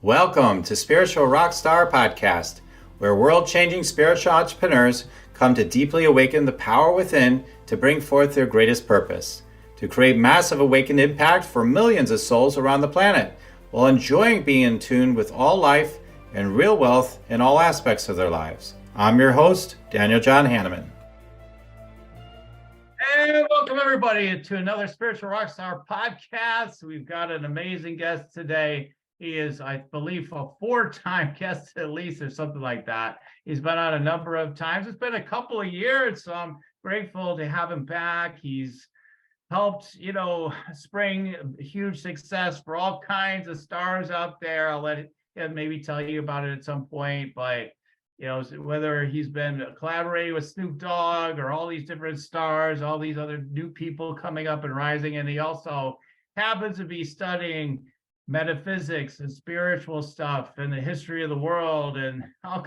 Welcome to Spiritual Rockstar Podcast, where world-changing spiritual entrepreneurs come to deeply awaken the power within to bring forth their greatest purpose, to create massive awakened impact for millions of souls around the planet, while enjoying being in tune with all life and real wealth in all aspects of their lives. I'm your host, Daniel John Hanneman. Hey, welcome everybody to another Spiritual Rockstar Podcast. We've got an amazing guest today. He is, I believe, a four-time guest at least, or something like that. He's been on a number of times. It's been a couple of years, so I'm grateful to have him back. He's helped, spring huge success for all kinds of stars out there. I'll let him maybe tell you about it at some point, but whether he's been collaborating with Snoop Dogg or all these different stars, all these other new people coming up and rising, and he also happens to be studying metaphysics and spiritual stuff and the history of the world and all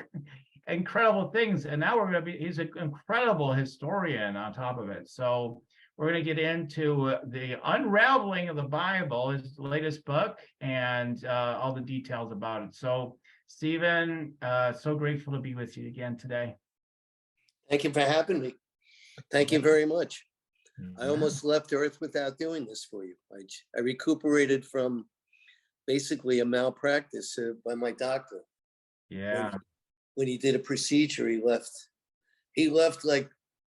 incredible things. And now he's an incredible historian on top of it. So we're going to get into the Unraveling of the Bible, his latest book, and all the details about it. So Stephen, so grateful to be with you again today. Thank you for having me. Thank you very much. I almost left Earth without doing this for you. I recuperated from basically a malpractice by my doctor. Yeah. When he did a procedure, he left like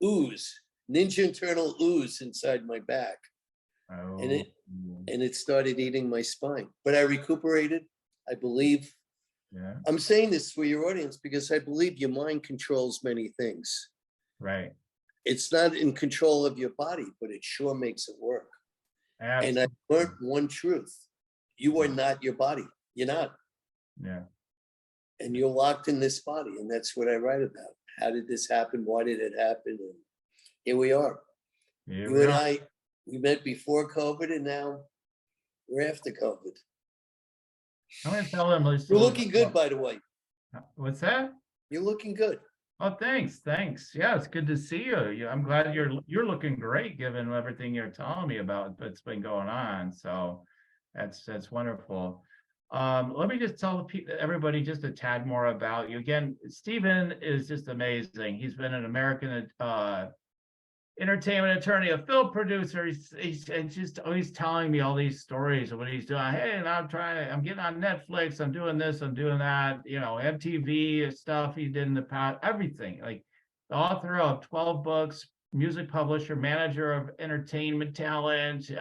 ooze, Ninja Turtle ooze inside my back. Oh. And it started eating my spine. But I recuperated, I believe. Yeah. I'm saying this for your audience because I believe your mind controls many things. Right. It's not in control of your body, but it sure makes it work. Absolutely. And I learned one truth. You are not your body. You're not. Yeah. And you're locked in this body. And that's what I write about. How did this happen? Why did it happen? And here we are. You and I, we met before COVID, and now we're after COVID. I'm going to tell them. You're looking good, by the way. What's that? You're looking good. Oh, thanks. Yeah, it's good to see you. I'm glad you're looking great, given everything you're telling me about that's been going on. So that's wonderful. Let me just tell everybody just a tad more about you. Again, Stephen is just amazing. He's been an American entertainment attorney, a film producer. He's just always telling me all these stories of what he's doing. Hey, and I'm getting on Netflix. I'm doing this. I'm doing that. MTV stuff he did in the past. Everything. Like the author of 12 books, music publisher, manager of entertainment talent,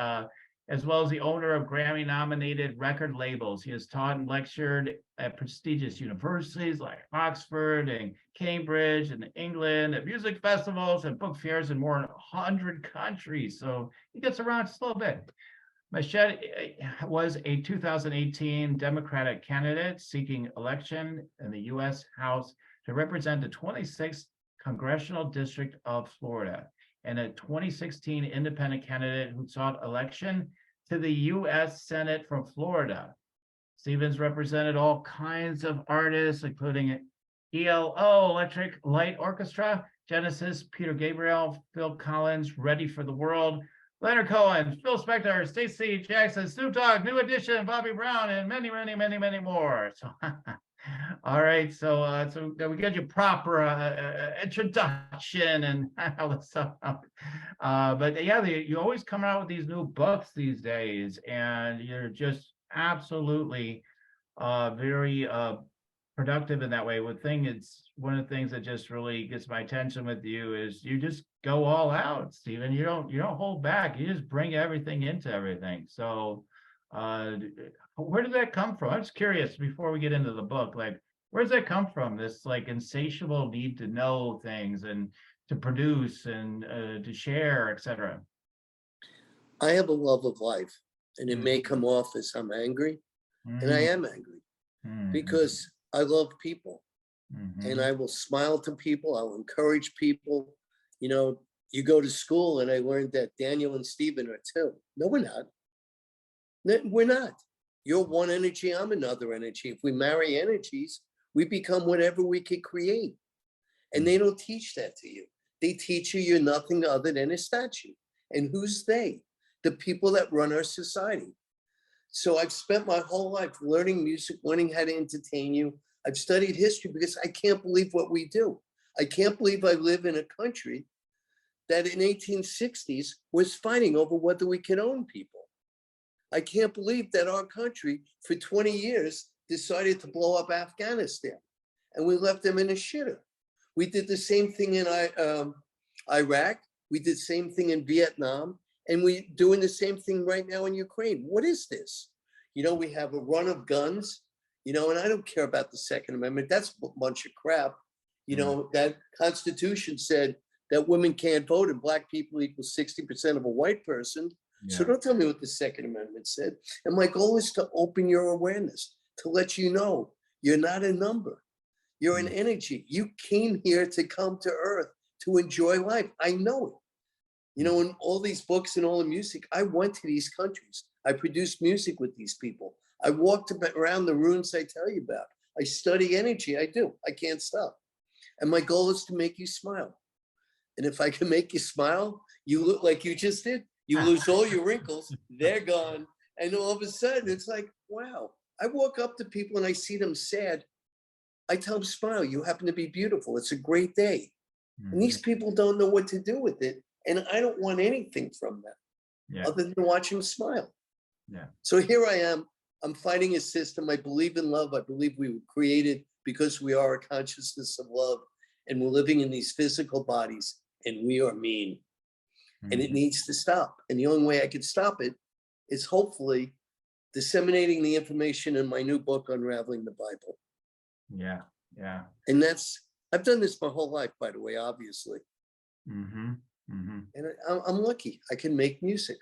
as well as the owner of Grammy-nominated record labels. He has taught and lectured at prestigious universities like Oxford and Cambridge and England, at music festivals and book fairs in more than 100 countries. So he gets around just a little bit. Machat was a 2018 Democratic candidate seeking election in the U.S. House to represent the 26th Congressional District of Florida, and a 2016 independent candidate who sought election to the U.S. Senate from Florida. Stevens represented all kinds of artists, including ELO, Electric Light Orchestra, Genesis, Peter Gabriel, Phil Collins, Ready for the World, Leonard Cohen, Phil Spector, Stacey, Jackson, Snoop Dogg, New Edition, Bobby Brown, and many, many, many, many more. So, all right, so we get you proper introduction and all this stuff. But yeah, you always come out with these new books these days, and you're just absolutely very productive in that way. It's one of the things that just really gets my attention with you is you just go all out, Stephen. You don't hold back. You just bring everything into everything. So where did that come from? I'm just curious before we get into the book, like, where does that come from? This like insatiable need to know things and to produce and to share, etc. I have a love of life, and it may come off as I'm angry, and I am angry because I love people, and I will smile to people. I'll encourage people. You go to school, and I learned that Daniel and Stephen are two. No, we're not. We're not. You're one energy, I'm another energy. If we marry energies, we become whatever we could create. And they don't teach that to you. They teach you you're nothing other than a statue. And who's they? The people that run our society. So I've spent my whole life learning music, learning how to entertain you. I've studied history because I can't believe what we do. I can't believe I live in a country that in 1860s was fighting over whether we could own people. I can't believe that our country for 20 years decided to blow up Afghanistan and we left them in a shitter. We did the same thing in Iraq. We did the same thing in Vietnam, and we're doing the same thing right now in Ukraine. What is this? You know, we have a run of guns, you know, and I don't care about the Second Amendment. That's a bunch of crap. You know, that Constitution said that women can't vote and Black people equal 60% of a white person. Yeah. So don't tell me what the Second Amendment said. And my goal is to open your awareness, to let you know you're not a number. You're an energy. You came here to come to Earth to enjoy life. I know it. You know, in all these books and all the music, I went to these countries. I produced music with these people. I walked around the ruins I tell you about. I study energy. I do. I can't stop. And my goal is to make you smile. And if I can make you smile, you look like you just did. You lose all your wrinkles. They're gone. And all of a sudden, it's like, wow. I walk up to people and I see them sad. I tell them, smile. You happen to be beautiful. It's a great day. And these people don't know what to do with it. And I don't want anything from them other than watch them smile. Yeah. So here I am. I'm fighting a system. I believe in love. I believe we were created because we are a consciousness of love. And we're living in these physical bodies. And we are mean. And it needs to stop. And the only way I could stop it is hopefully disseminating the information in my new book, Unraveling the Bible. Yeah. Yeah. And I've done this my whole life, by the way, obviously. And I'm lucky. I can make music.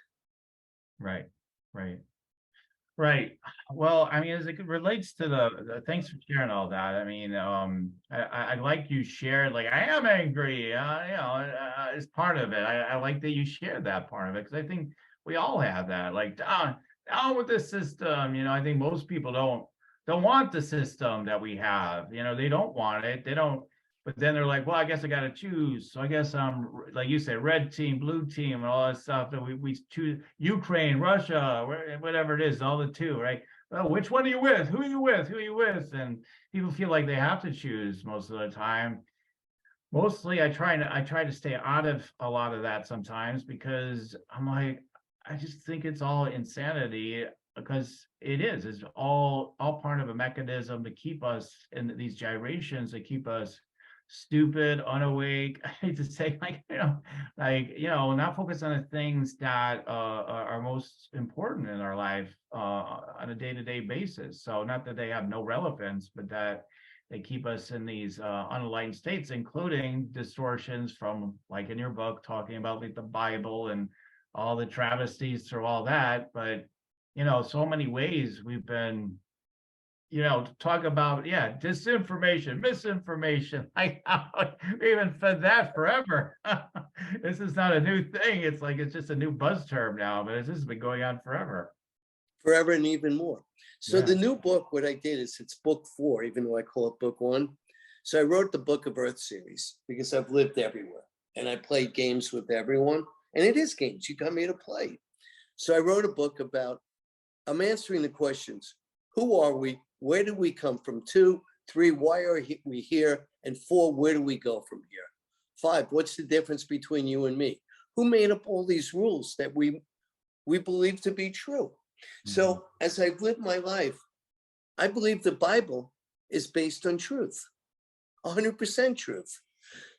Right. Well, I mean, as it relates to the thanks for sharing all that. I mean, I like you shared, like, I am angry, as part of it. I like that you shared that part of it, because I think we all have that, like, down with the system. You know, I think most people don't want the system that we have. You know, they don't want it. They don't. But then they're like, well, I guess I got to choose. So I guess I'm, like you say, red team, blue team, and all that stuff that we choose, Ukraine, Russia, whatever it is, all the two, right? Well, which one are you with? Who are you with? Who are you with? And people feel like they have to choose most of the time. Mostly, I try to stay out of a lot of that sometimes, because I'm like, I just think it's all insanity, because it's all part of a mechanism to keep us in these gyrations, to keep us stupid, unawake. I hate to say, not focus on the things that are most important in our life on a day-to-day basis. So not that they have no relevance, but that they keep us in these unenlightened states, including distortions from, like in your book, talking about like the Bible and all the travesties through all that. But, so many ways we've been, talk about, disinformation, misinformation. Like, we even fed that forever. This is not a new thing. It's like, it's just a new buzz term now, but this has been going on forever. Forever and even more. So the new book, what I did is, it's book 4, even though I call it book 1. So I wrote the Book of Earth series because I've lived everywhere and I played games with everyone. And it is games. You come here to play. So I wrote a book about, I'm answering the questions. Who are we? Where did we come from? 2, 3, why are we here? And 4, where do we go from here? 5, what's the difference between you and me? Who made up all these rules that we believe to be true? So as I've lived my life, I believe the Bible is based on truth, 100% truth.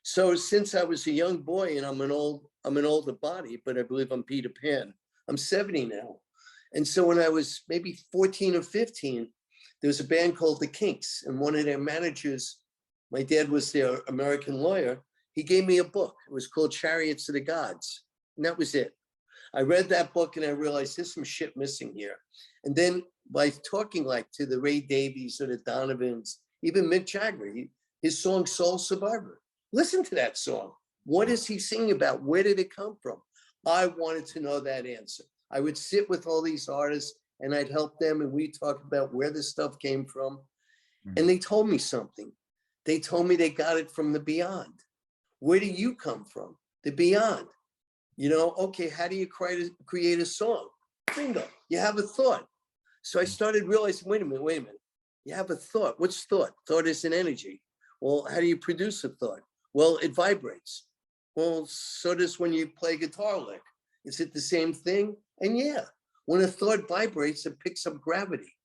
So since I was a young boy, and I'm an older body, but I believe I'm Peter Pan. I'm 70 now. And so when I was maybe 14 or 15, there was a band called The Kinks, and one of their managers, my dad was their American lawyer, he gave me a book. It was called Chariots of the Gods. And that was it. I read that book and I realized there's some shit missing here. And then by talking like to the Ray Davies or the Donovans, even Mick Jagger, his song Soul Survivor. Listen to that song. What is he singing about? Where did it come from? I wanted to know that answer. I would sit with all these artists and I'd help them, and we talk about where this stuff came from. And they told me something. They told me they got it from the beyond. Where do you come from? The beyond. Okay, how do you create a song? Bingo, you have a thought. So I started realizing, wait a minute. You have a thought. What's thought? Thought is an energy. Well, how do you produce a thought? Well, it vibrates. Well, so does when you play guitar lick. Is it the same thing? And yeah, when a thought vibrates, it picks up gravity.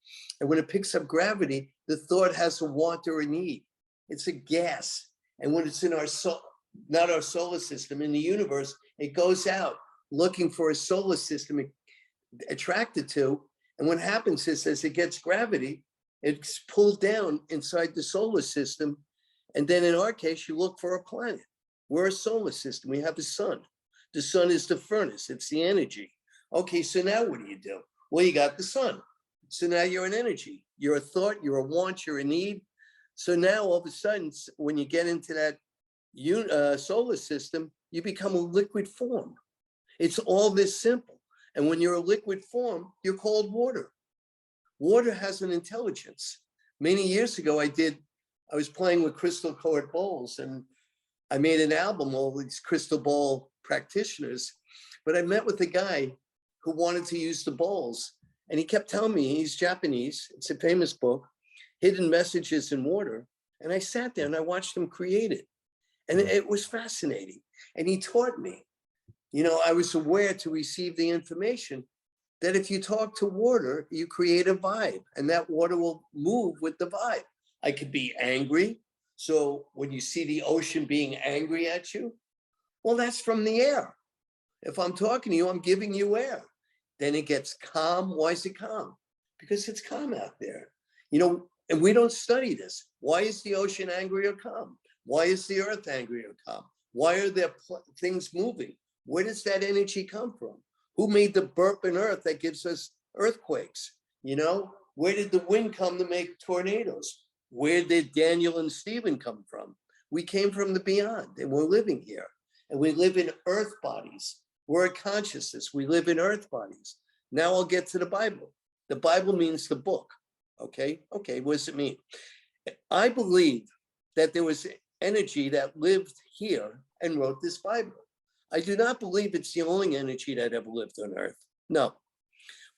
And when it picks up gravity, the thought has a want or a need. It's a gas. And when it's in our soul, not our solar system, in the universe, it goes out looking for a solar system attracted to. And what happens is, as it gets gravity, it's pulled down inside the solar system. And then in our case, you look for a planet. We're a solar system. We have a sun. The sun is the furnace. It's the energy. Okay, so now what do? Well, you got the sun. So now you're an energy. You're a thought, you're a want, you're a need. So now all of a sudden, when you get into that solar system, you become a liquid form. It's all this simple. And when you're a liquid form, you're called water. Water has an intelligence. Many years ago, I was playing with crystal colored bowls, and I made an album, all these crystal ball practitioners. But I met with a guy who wanted to use the bowls. And he kept telling me, he's Japanese, it's a famous book, Hidden Messages in Water. And I sat there and I watched him create it. And it was fascinating. And he taught me, I was aware to receive the information that if you talk to water, you create a vibe, and that water will move with the vibe. I could be angry. So when you see the ocean being angry at you, well, that's from the air. If I'm talking to you, I'm giving you air. Then it gets calm. Why is it calm? Because it's calm out there. And we don't study this. Why is the ocean angry or calm? Why is the earth angry or calm? Why are there things moving? Where does that energy come from? Who made the burp in earth that gives us earthquakes? Where did the wind come to make tornadoes? Where did Daniel and Stephen come from? We came from the beyond, and we're living here. And we live in earth bodies. We're a consciousness. We live in earth bodies. Now I'll get to the Bible. The Bible means the book. Okay, what does it mean? I believe that there was energy that lived here and wrote this Bible. I do not believe it's the only energy that ever lived on earth. No.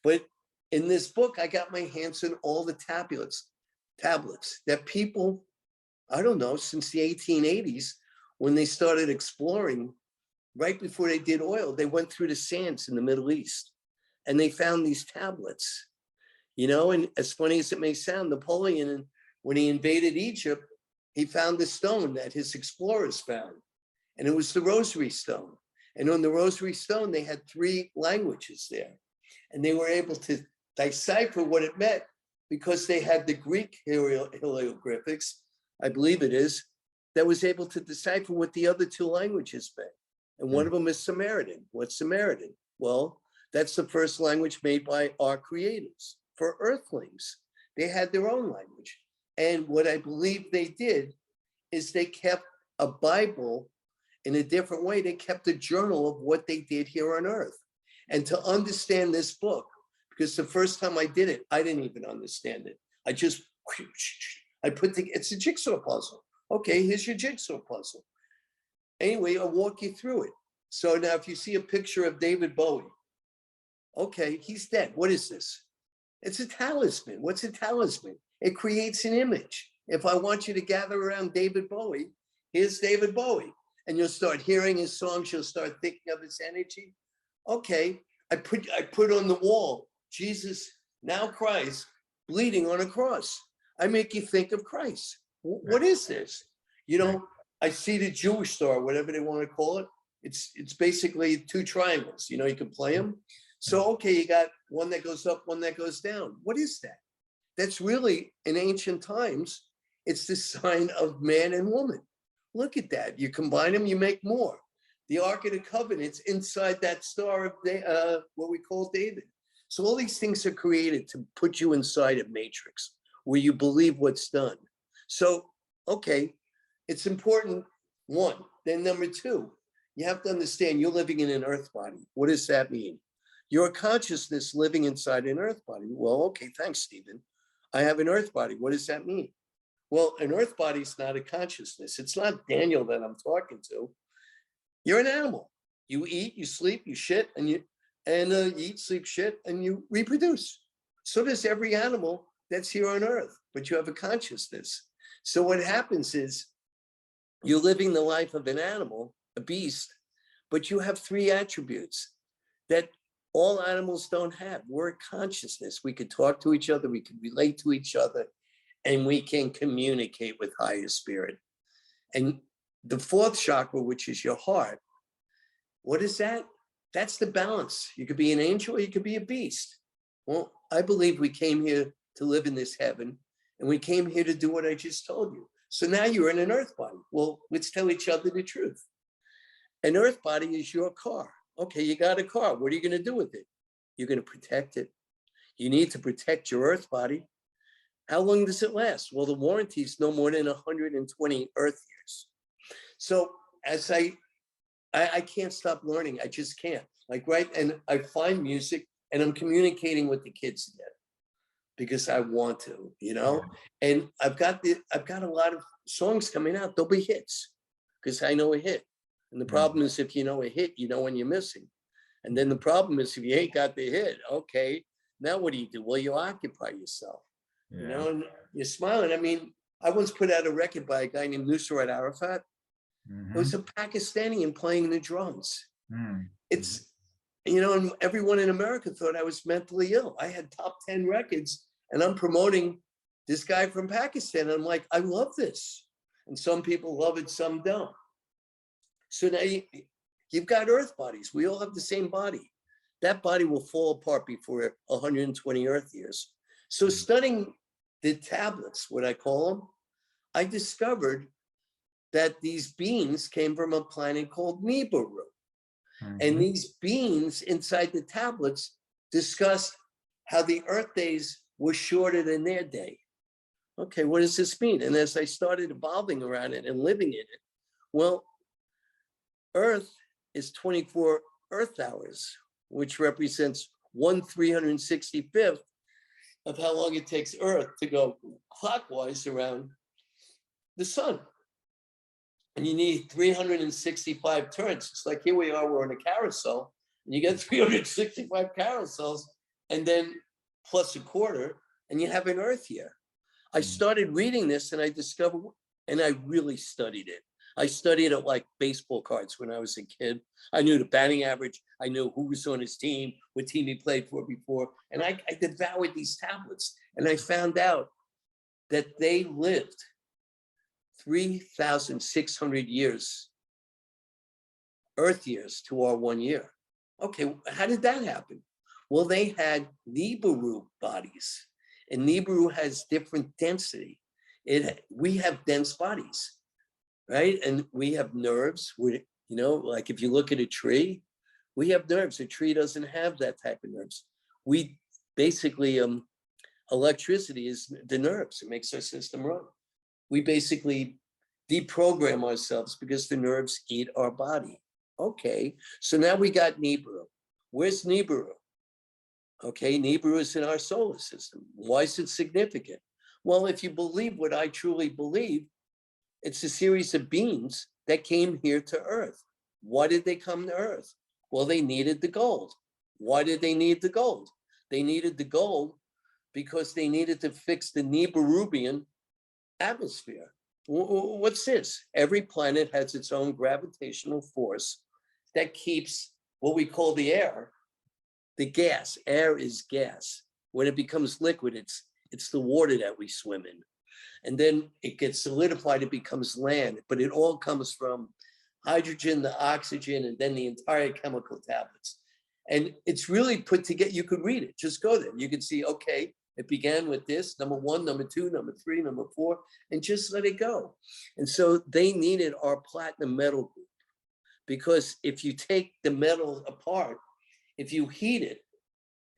But in this book, I got my hands on all the tablets that people, I don't know, since the 1880s, when they started exploring, right before they did oil, they went through the sands in the Middle East and they found these tablets, and as funny as it may sound, Napoleon, when he invaded Egypt, he found the stone that his explorers found, and it was the Rosary Stone. And on the Rosary Stone, they had 3 languages there, and they were able to decipher what it meant because they had the Greek hieroglyphics, I believe it is, that was able to decipher what the other 2 languages meant. And one of them is Samaritan. What's Samaritan? Well, that's the first language made by our creators for earthlings. They had their own language. And what I believe they did is they kept a Bible in a different way. They kept a journal of what they did here on earth. And to understand this book, because the first time I did it, I didn't even understand it. It's a jigsaw puzzle. Okay, here's your jigsaw puzzle. Anyway, I'll walk you through it. So now if you see a picture of David Bowie, okay, he's dead. What is this? It's a talisman. What's a talisman? It creates an image. If I want you to gather around David Bowie, here's David Bowie. And you'll start hearing his songs. You'll start thinking of his energy. Okay, I put on the wall, Jesus, now Christ, bleeding on a cross. I make you think of Christ. What is this? I see the Jewish star, whatever they want to call it. It's basically 2 triangles. You can play them. So, okay, you got one that goes up, one that goes down. What is that? That's really, in ancient times, it's the sign of man and woman. Look at that. You combine them, you make more. The Ark of the Covenant's inside that star of what we call David. So all these things are created to put you inside a matrix where you believe what's done. So, okay, it's important, 1. Then number 2, you have to understand you're living in an earth body. What does that mean? You're a consciousness living inside an earth body. Well, okay, thanks, Stephen. I have an earth body. What does that mean? Well, an earth body is not a consciousness. It's not Daniel that I'm talking to. You're an animal. You eat, you sleep, you shit, and you eat, sleep, shit, and you reproduce. So does every animal that's here on earth, but you have a consciousness. So what happens is you're living the life of an animal, a beast, but you have three attributes that all animals don't have. We're a consciousness. We could talk to each other, we could relate to each other, and we can communicate with higher spirit. And the fourth chakra, which is your heart, what is that? That's the balance. You could be an angel or you could be a beast. Well, I believe we came here to live in this heaven, and we came here to do what I just told you. So now you're in an earth body. Well, let's tell each other the truth. An earth body is your car. Okay, you got a car. What are you going to do with it? You're going to protect it. You need to protect your earth body. How long does it last? Well, the warranty is no more than 120 earth years. So as I can't stop learning. I just can't. Like, right? And I find music and I'm communicating with the kids again because I want to, you know? And I've got a lot of songs coming out. They'll be hits because I know a hit. And the problem is if you know a hit, you know when you're missing. And then the problem is if you ain't got the hit, okay, now what do? Well, you occupy yourself, you know, and you're smiling. I mean, I once put out a record by a guy named Nusrat Arafat. It was a Pakistani playing the drums. It's, you know, and everyone in America thought I was mentally ill. I had top 10 records and I'm promoting this guy from Pakistan. I'm like, I love this. And some people love it, some don't. So now you've got earth bodies. We all have the same body. That body will fall apart before 120 earth years. So studying the tablets, what I call them, I discovered that these beings came from a planet called Nibiru. And these beings inside the tablets discussed how the earth days were shorter than their day. Okay, what does this mean? And as I started evolving around it and living in it, well, Earth is 24 Earth hours, which represents 1/365th of how long it takes Earth to go clockwise around the sun. And you need 365 turns. It's like here we are, we're on a carousel, and you get 365 carousels, and then plus a quarter, and you have an Earth year. I started reading this and I discovered, and I really studied it. I studied it like baseball cards when I was a kid. I knew the batting average. I knew who was on his team, what team he played for before. And I devoured these tablets. And I found out that they lived 3,600 years, Earth years to our 1 year. Okay, how did that happen? Well, they had Nibiru bodies. And Nibiru has different density. We have dense bodies. Right? And we have nerves. You know, like if you look at a tree, we have nerves. A tree doesn't have that type of nerves. We basically, electricity is the nerves. It makes our system run. We basically deprogram ourselves because the nerves eat our body. Okay, so now we got Nibiru. Where's Nibiru? Okay, Nibiru is in our solar system. Why is it significant? Well, if you believe what I truly believe, it's a series of beings that came here to Earth. Why did they come to Earth? Well, they needed the gold. Why did they need the gold? They needed the gold because they needed to fix the Nibirubian atmosphere. What's this? Every planet has its own gravitational force that keeps what we call the air, the gas. Air is gas. When it becomes liquid, it's the water that we swim in. And then it gets solidified, it becomes land, but it all comes from hydrogen, the oxygen, and then the entire chemical tablets. And it's really put together, you could read it, just go there. You can see, okay, it began with this, number 1, number 2, number 3, number 4, and just let it go. And so they needed our platinum metal group, because if you take the metal apart, if you heat it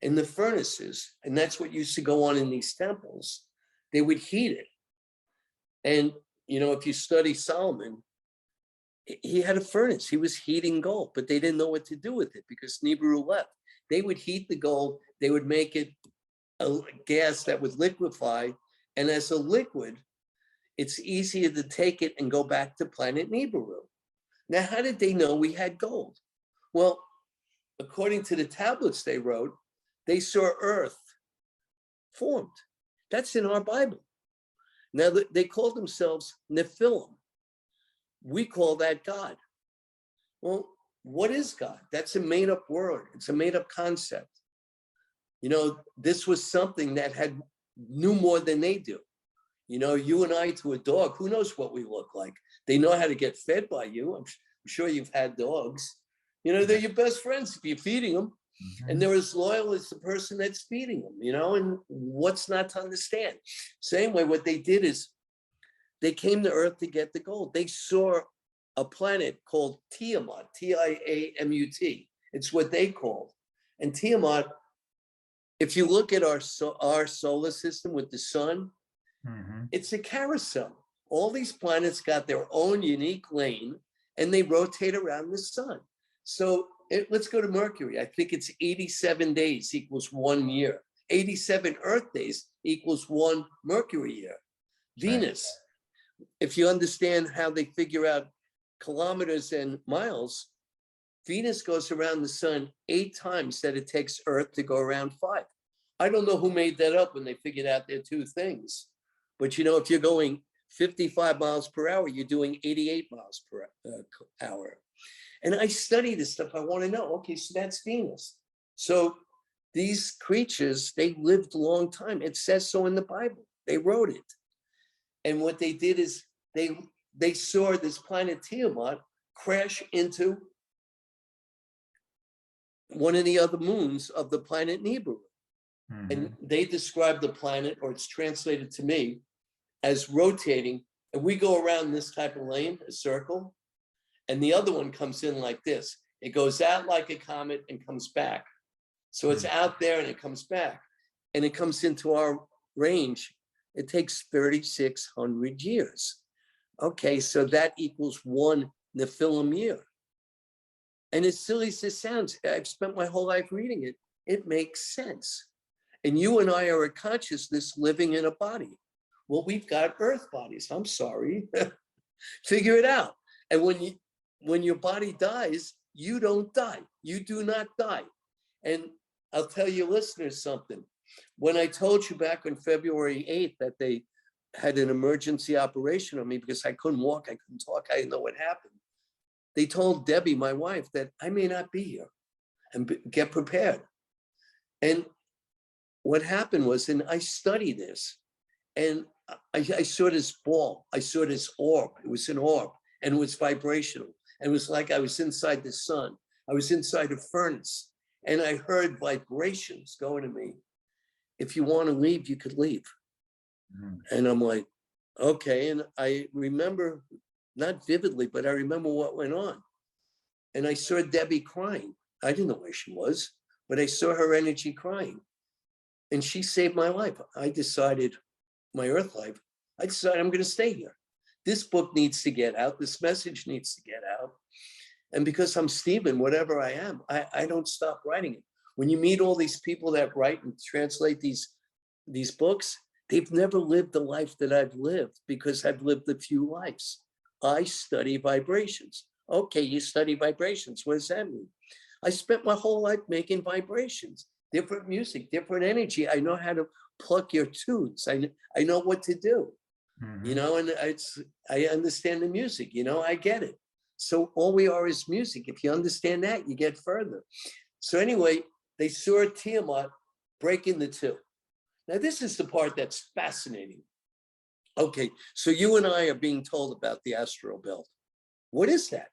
in the furnaces, and that's what used to go on in these temples, they would heat it. And, you know, if you study Solomon, he had a furnace. He was heating gold, but they didn't know what to do with it because Nibiru left. They would heat the gold. They would make it a gas that would liquefy. And as a liquid, it's easier to take it and go back to planet Nibiru. Now, how did they know we had gold? Well, according to the tablets they wrote, they saw Earth formed. That's in our Bible. Now, they call themselves Nephilim. We call that God. Well, what is God? That's a made-up word. It's a made-up concept. You know, this was something that knew more than they do. You know, you and I to a dog, who knows what we look like? They know how to get fed by you. I'm sure you've had dogs. You know, they're your best friends if you're feeding them. And they're as loyal as the person that's feeding them, you know, and what's not to understand? Same way, what they did is they came to Earth to get the gold. They saw a planet called Tiamat, T-I-A-M-U-T. It's what they called. And Tiamat, if you look at our solar system with the sun, it's a carousel. All these planets got their own unique lane and they rotate around the sun. So let's go to Mercury. I think it's 87 days equals 1 year. 87 Earth days equals 1 Mercury year. Venus, if you understand how they figure out kilometers and miles, Venus goes around the sun 8 times that it takes Earth to go around 5. I don't know who made that up when they figured out their 2 things. But you know, if you're going 55 miles per hour, you're doing 88 miles per hour. And I study this stuff. I want to know, okay, so that's Venus. So these creatures, they lived a long time. It says so in the Bible. They wrote it. And what they did is they saw this planet Tiamat crash into one of the other moons of the planet Nibiru. And they described the planet, or it's translated to me, as rotating. And we go around this type of lane, a circle, and the other one comes in like this. It goes out like a comet and comes back. So it's out there and it comes back. And it comes into our range. It takes 3,600 years. Okay, so that equals 1 Nephilim year. And as silly as this sounds, I've spent my whole life reading it. It makes sense. And you and I are a consciousness living in a body. Well, we've got Earth bodies. I'm sorry. Figure it out. And when your body dies, you don't die. You do not die. And I'll tell your listeners something. When I told you back on February 8th that they had an emergency operation on me because I couldn't walk, I couldn't talk, I didn't know what happened. They told Debbie, my wife, that I may not be here and get prepared. And what happened was, and I studied this, and I saw this ball, I saw this orb. It was an orb, and it was vibrational. And it was like I was inside the sun. I was inside a furnace, and I heard vibrations going to me. If you want to leave, you could leave. And I'm like, okay. And I remember, not vividly, but I remember what went on. And I saw Debbie crying. I didn't know where she was, but I saw her energy crying. And she saved my life. I decided, my Earth life, I decided I'm going to stay here. This book needs to get out. This message needs to get out. And because I'm Stephen, whatever I am, I don't stop writing it. When you meet all these people that write and translate these books, they've never lived the life that I've lived because I've lived a few lives. I study vibrations. Okay, you study vibrations. What does that mean? I spent my whole life making vibrations, different music, different energy. I know how to pluck your tunes. I know what to do, you know, and I understand the music, you know, I get it. So all we are is music. If you understand that, you get further. So anyway, they saw Tiamat breaking the 2. Now, this is the part that's fascinating. Okay, so you and I are being told about the astral belt. What is that?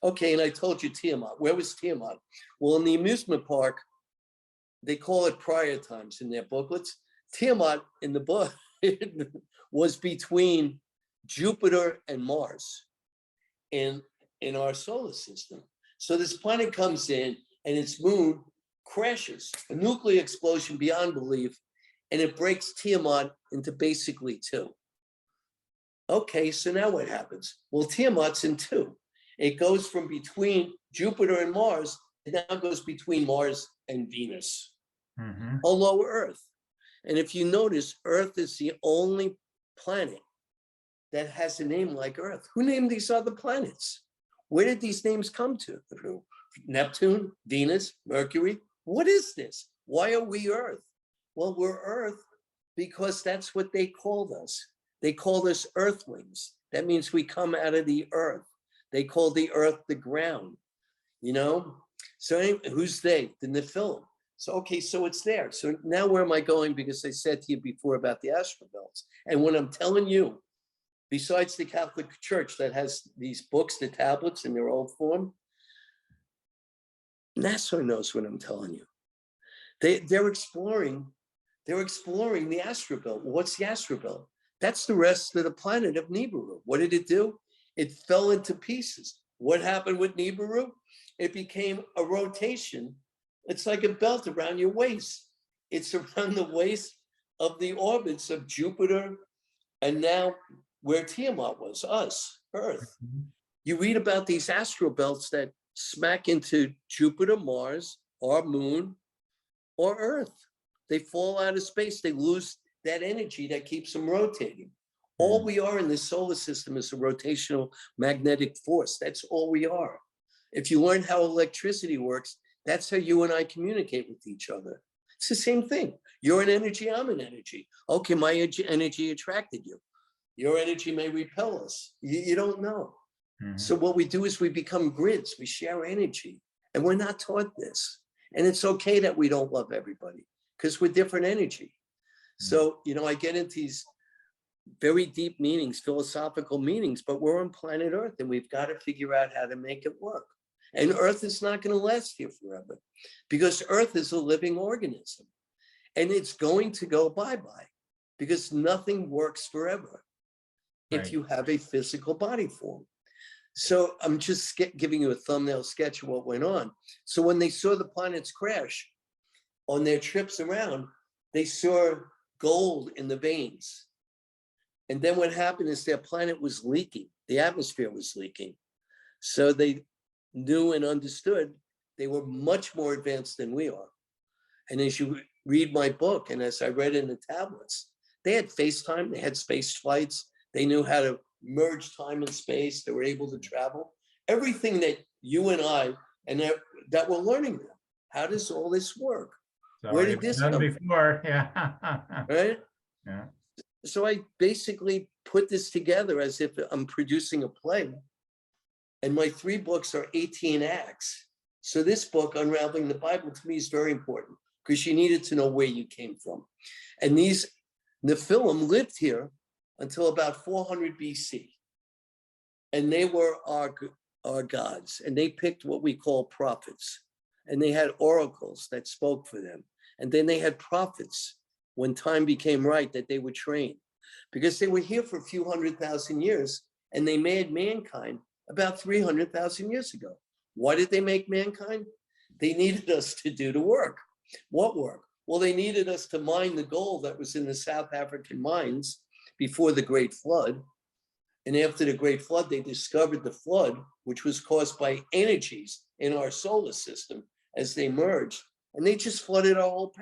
Okay, and I told you Tiamat. Where was Tiamat? Well, in the amusement park, they call it prior times in their booklets. Tiamat in the book was between Jupiter and Mars in our solar system. So this planet comes in and its moon crashes, a nuclear explosion beyond belief, and it breaks Tiamat into basically 2. Okay, so now what happens? Well, Tiamat's in 2. It goes from between Jupiter and Mars, it now goes between Mars and Venus. Hello, Earth. And if you notice, Earth is the only planet that has a name like Earth. Who named these other planets? Where did these names come to? Neptune, Venus, Mercury? What is this? Why are we Earth? Well, we're Earth because that's what they called us. They called us Earthlings. That means we come out of the earth. They call the earth the ground, you know? So anyway, who's they? The Nephilim. So, okay, so it's there. So now where am I going? Because I said to you before about the astrobelts. And when I'm telling you, besides the Catholic Church that has these books, the tablets in their old form, NASA knows what I'm telling you. They're exploring the astrobelt. What's the astrobelt? That's the rest of the planet of Nibiru. What did it do? It fell into pieces. What happened with Nibiru? It became a rotation. It's like a belt around your waist. It's around the waist of the orbits of Jupiter, and now where Tiamat was, us, Earth. You read about these astrobelts that smack into Jupiter, Mars, our moon, or Earth. They fall out of space. They lose that energy that keeps them rotating. All we are in this solar system is a rotational magnetic force. That's all we are. If you learn how electricity works, that's how you and I communicate with each other. It's the same thing. You're an energy, I'm an energy. Okay, my energy attracted you. Your energy may repel us. You don't know. So what we do is we become grids. We share energy. And we're not taught this. And it's okay that we don't love everybody because we're different energy. So, you know, I get into these very deep meanings, philosophical meanings, but we're on planet Earth and we've got to figure out how to make it work. And Earth is not going to last here forever because Earth is a living organism and it's going to go bye-bye because nothing works forever if you have a physical body form. So I'm just giving you a thumbnail sketch of what went on. So when they saw the planets crash on their trips around, they saw gold in the veins. And then what happened is their planet was leaking. The atmosphere was leaking. So they knew and understood they were much more advanced than we are. And as you read my book, and as I read in the tablets, they had FaceTime, they had space flights, they knew how to merge time and space, they were able to travel. Everything that you and I, and that we're learning now. How does all this work? So where did this come before? Yeah. right? Yeah. So I basically put this together as if I'm producing a play. And my 3 books are 18 acts. So this book, Unraveling the Bible, to me is very important because you needed to know where you came from. And these Nephilim lived here until about 400 BC. And they were our gods. And they picked what we call prophets. And they had oracles that spoke for them. And then they had prophets when time became right that they would train. Because they were here for a few 100,000 years and they made mankind about 300,000 years ago. Why did they make mankind? They needed us to do the work. What work? Well, they needed us to mine the gold that was in the South African mines before the Great Flood. And after the Great Flood, they discovered the flood, which was caused by energies in our solar system as they merged. And they just flooded our whole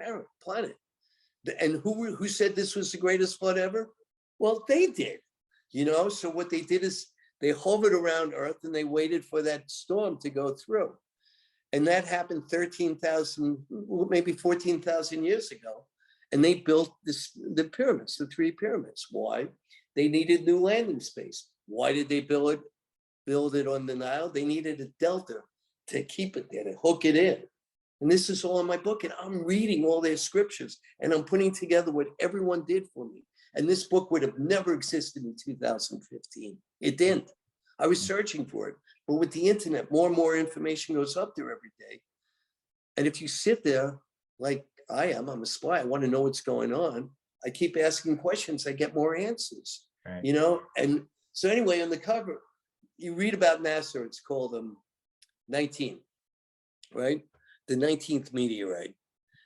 planet. And who said this was the greatest flood ever? Well, they did, you know? So what they did is they hovered around Earth and they waited for that storm to go through. And that happened 13,000, maybe 14,000 years ago. And they built the pyramids, the 3 pyramids. Why? They needed new landing space. Why did they build it on the Nile? They needed a delta to keep it there, to hook it in. And this is all in my book. And I'm reading all their scriptures and I'm putting together what everyone did for me. And this book would have never existed in 2015. It didn't. I was searching for it. But with the internet, more and more information goes up there every day. And if you sit there like I am, I'm a spy, I want to know what's going on. I keep asking questions, I get more answers, you know? And so anyway, on the cover, you read about NASA, it's called 19, right? The 19th meteorite.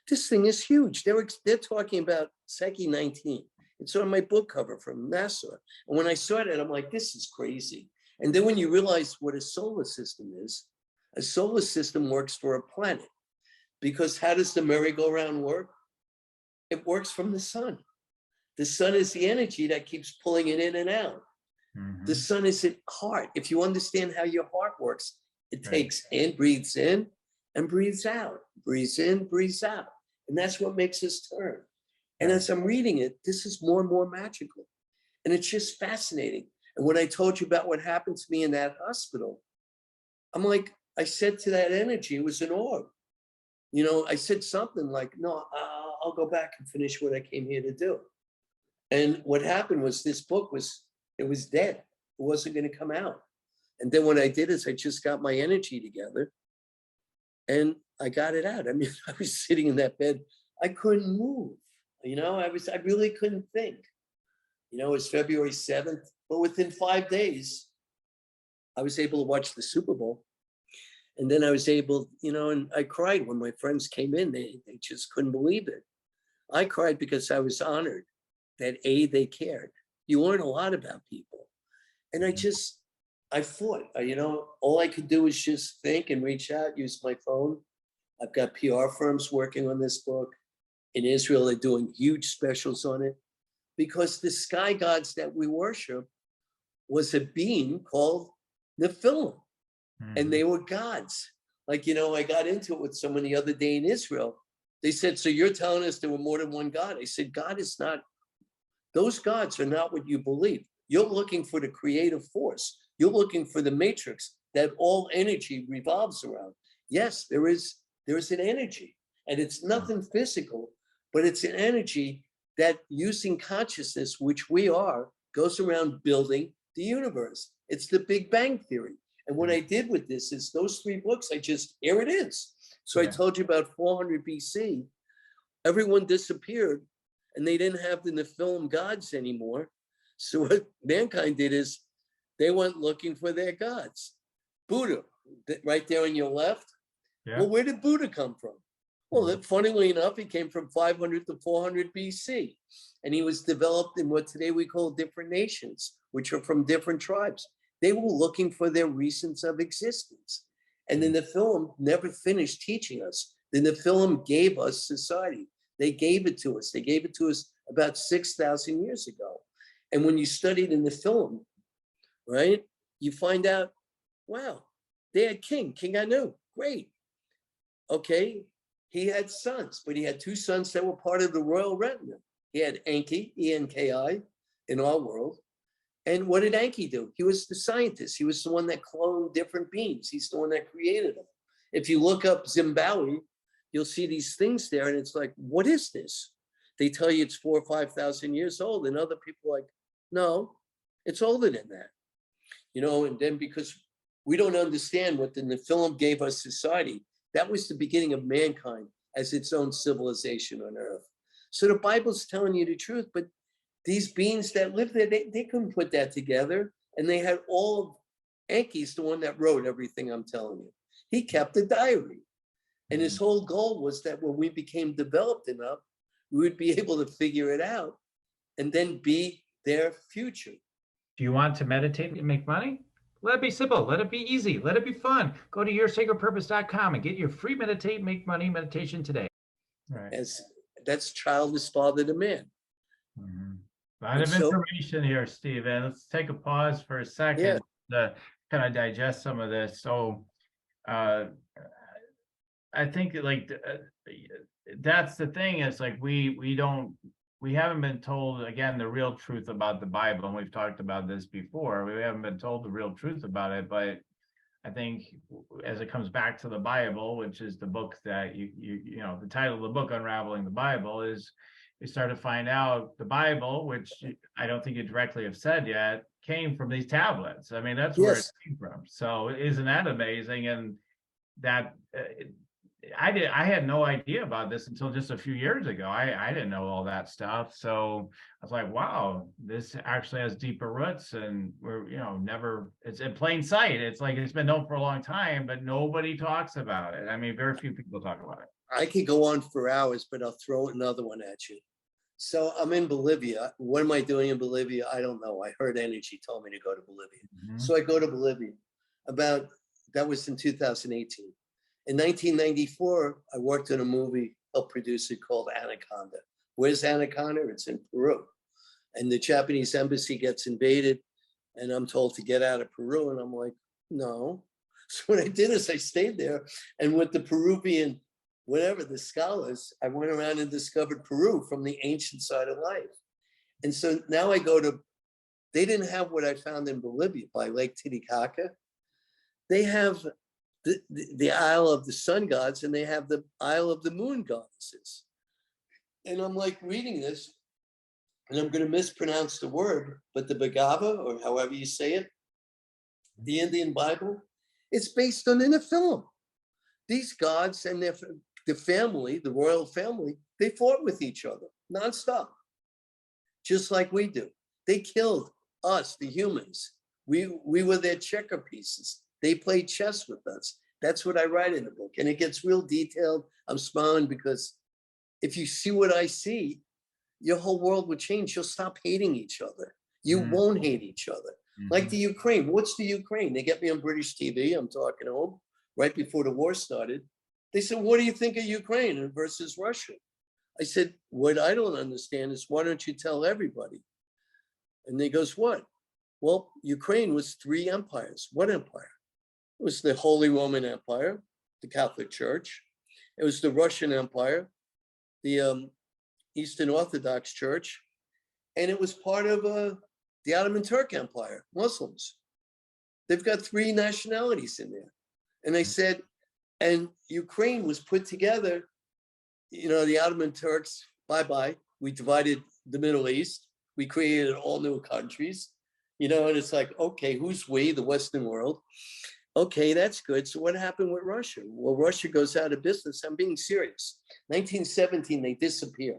This thing is huge. They're talking about Psyche 19. It's on my book cover from NASA. And when I saw it, I'm like, this is crazy. And then when you realize what a solar system is, a solar system works for a planet. Because how does the merry-go-round work? It works from the sun. The sun is the energy that keeps pulling it in and out. The sun is at heart. If you understand how your heart works, it takes in, breathes in, and breathes out. Breathes in, breathes out. And that's what makes us turn. And as I'm reading it, this is more and more magical. And it's just fascinating. And when I told you about what happened to me in that hospital, I'm like, I said to that energy, it was an orb. You know, I said something like, no, I'll go back and finish what I came here to do. And what happened was this book was dead. It wasn't going to come out. And then what I did is I just got my energy together and I got it out. I mean, I was sitting in that bed. I couldn't move. You know, I really couldn't think. You know, it was February 7th, but within 5 days, I was able to watch the Super Bowl. And then I was able, you know, and I cried when my friends came in. They just couldn't believe it. I cried because I was honored that they cared. You learn a lot about people. And I fought, you know, all I could do was just think and reach out, use my phone. I've got PR firms working on this book. In Israel, they're doing huge specials on it because the sky gods that we worship was a being called Nephilim. And they were gods. Like, you know, I got into it with someone the other day in Israel. They said, so you're telling us there were more than one God? I said, God is not, those gods are not what you believe. You're looking for the creative force. You're looking for the matrix that all energy revolves around. Yes, there is an energy, and it's nothing physical, but it's an energy that using consciousness, which we are, goes around building the universe. It's the Big Bang Theory. And what I did with this is those 3 books, here it is. So I told you about 400 BC, everyone disappeared and they didn't have the Nephilim gods anymore. So what mankind did is they went looking for their gods. Buddha, right there on your left. Yeah. Well, where did Buddha come from? Well, funnily enough, he came from 500 to 400 BC. And he was developed in what today we call different nations, which are from different tribes. They were looking for their reasons of existence. And the Nephilim never finished teaching us. The Nephilim gave us society. They gave it to us. They gave it to us about 6,000 years ago. And when you study the Nephilim, right, you find out, wow, they had King Anu, great. Okay, he had sons, but he had 2 sons that were part of the royal retinue. He had Enki, E-N-K-I, in our world. And what did Enki do? He was the scientist. He was the one that cloned different beings. He's the one that created them. If you look up Zimbabwe, you'll see these things there, and it's like, what is this? They tell you it's 4,000 or 5,000 years old, and other people are like, no, it's older than that. You know, and then because we don't understand what the Nephilim gave us society, that was the beginning of mankind as its own civilization on Earth. So the Bible's telling you the truth, but these beings that lived there, they couldn't put that together. And they had all of Enki's the one that wrote everything I'm telling you. He kept a diary. And his whole goal was that when we became developed enough, we would be able to figure it out and then be their future. Do you want to meditate and make money? Let it be simple. Let it be easy. Let it be fun. Go to yoursacredpurpose.com and get your free meditate, make money meditation today. Right. That's childish father to man. A lot of information here, Steve. And let's take a pause for a second to kind of digest some of this. So I think like that's the thing is like we haven't been told, again, the real truth about the Bible. And we've talked about this before. We haven't been told the real truth about it. But I think as it comes back to the Bible, which is the book that you know, the title of the book, Unraveling the Bible, is we start to find out the Bible, which I don't think you directly have said yet, came from these tablets. I mean, that's where it came from. So isn't that amazing? And that I had no idea about this until just a few years ago. I didn't know all that stuff. So I was like, wow, this actually has deeper roots, and we're, you know, it's in plain sight. It's like it's been known for a long time, but nobody talks about it. I mean, very few people talk about it. I could go on for hours, but I'll throw another one at you. So I'm in Bolivia. What am I doing in Bolivia? I don't know. I heard energy told me to go to Bolivia. So I go to Bolivia. That was in 2018. In 1994, I worked on a movie, helped produce it, called Anaconda. Where's Anaconda? It's in Peru. And the Japanese embassy gets invaded, and I'm told to get out of Peru. And I'm like, no. So what I did is I stayed there, and with the Peruvian whatever, the scholars, I went around and discovered Peru from the ancient side of life. And so now I go to, they didn't have what I found in Bolivia by Lake Titicaca. They have the Isle of the Sun Gods, and they have the Isle of the Moon Goddesses. And I'm like reading this, and I'm going to mispronounce the word, but the Bhagava, or however you say it, the Indian Bible, it's based on in a film. These gods and the family, the royal family, they fought with each other nonstop, just like we do. They killed us, the humans. We were their checker pieces. They played chess with us. That's what I write in the book. And it gets real detailed. I'm smiling because if you see what I see, your whole world will change. You'll stop hating each other. You won't hate each other. Like the Ukraine. What's the Ukraine? They get me on British TV. I'm talking to them right before the war started. They said, what do you think of Ukraine versus Russia? I said, what I don't understand is why don't you tell everybody? And they goes, what? Well, Ukraine was 3 empires. What empire? It was the Holy Roman Empire, the Catholic Church. It was the Russian Empire, the Eastern Orthodox Church, and it was part of the Ottoman Turk Empire, Muslims. They've got 3 nationalities in there. And I said, and Ukraine was put together, the Ottoman Turks, bye-bye. We divided the Middle East. We created all new countries, and it's like, okay, who's we, the Western world? Okay, that's good. So what happened with Russia? Well, Russia goes out of business. I'm being serious. 1917, they disappear.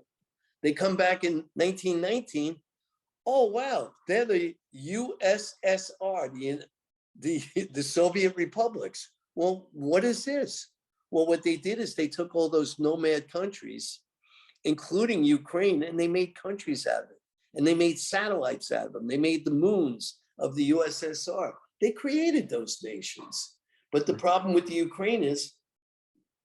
They come back in 1919. Oh, wow, they're the USSR, the Soviet republics. Well, what is this? Well, what they did is they took all those nomad countries, including Ukraine, and they made countries out of it. And they made satellites out of them. They made the moons of the USSR. They created those nations. But the problem with the Ukraine is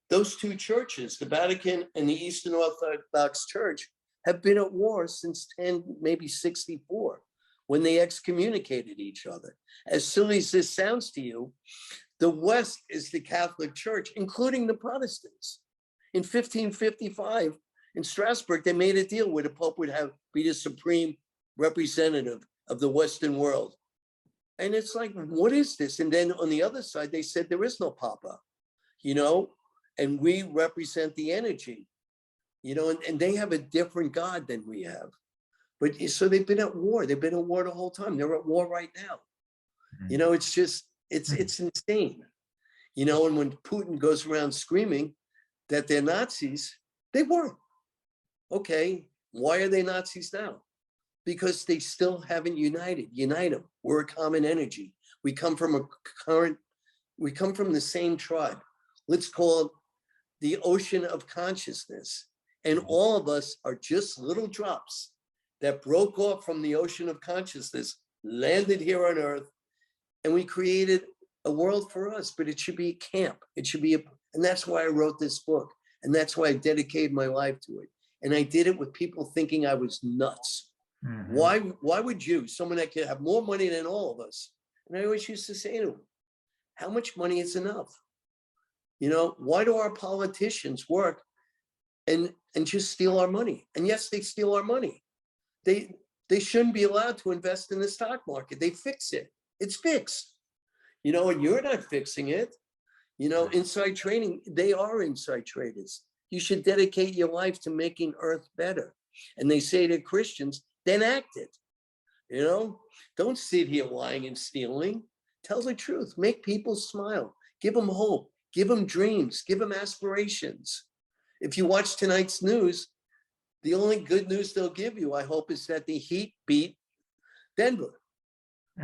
those 2 churches, the Vatican and the Eastern Orthodox Church, have been at war since maybe 64, when they excommunicated each other. As silly as this sounds to you, the West is the Catholic Church, including the Protestants. In 1555, in Strasbourg, they made a deal where the Pope would be the supreme representative of the Western world. And it's like, what is this? And then on the other side, they said there is no Papa, and we represent the energy, and they have a different God than we have. But so they've been at war. They've been at war the whole time. They're at war right now. It's just, it's insane. And when Putin goes around screaming that they're Nazis, they weren't. Okay, why are they Nazis now? Because they still haven't united. Unite them. We're a common energy. We come from the same tribe. Let's call it the ocean of consciousness. And all of us are just little drops that broke off from the ocean of consciousness, landed here on Earth, and we created a world for us, but it should be a camp. It should be and that's why I wrote this book. And that's why I dedicated my life to it. And I did it with people thinking I was nuts. Why would you, someone that could have more money than all of us? And I always used to say to them, how much money is enough? Why do our politicians work and just steal our money? And yes, they steal our money. They shouldn't be allowed to invest in the stock market. They fix it. It's fixed. And you're not fixing it. Inside trading, they are inside traders. You should dedicate your life to making Earth better. And they say to Christians, then act it. Don't sit here lying and stealing. Tell the truth. Make people smile. Give them hope. Give them dreams. Give them aspirations. If you watch tonight's news, the only good news they'll give you, I hope, is that the Heat beat Denver.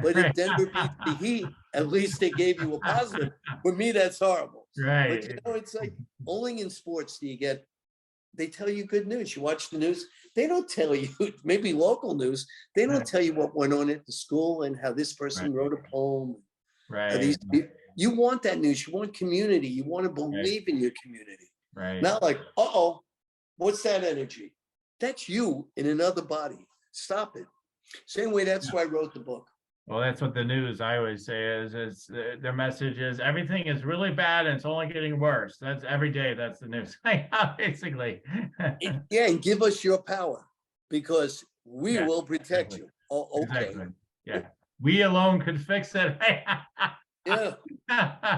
But if Denver beats the Heat, at least they gave you a positive. For me, that's horrible. Right. But it's like only in sports do you get, they tell you good news. You watch the news, they don't tell you, maybe local news, they don't tell you what went on at the school and how this person wrote a poem. Right. You want that news. You want community. You want to believe in your community. Right. Not like, what's that energy? That's you in another body. Stop it. So anyway, that's why I wrote the book. Well, that's what the news, I always say, is their message is everything is really bad and it's only getting worse. That's every day. That's the news, basically. Yeah, and give us your power because we Yeah, will protect exactly. you. Oh, okay. Exactly. Yeah. We alone could fix it. Yeah,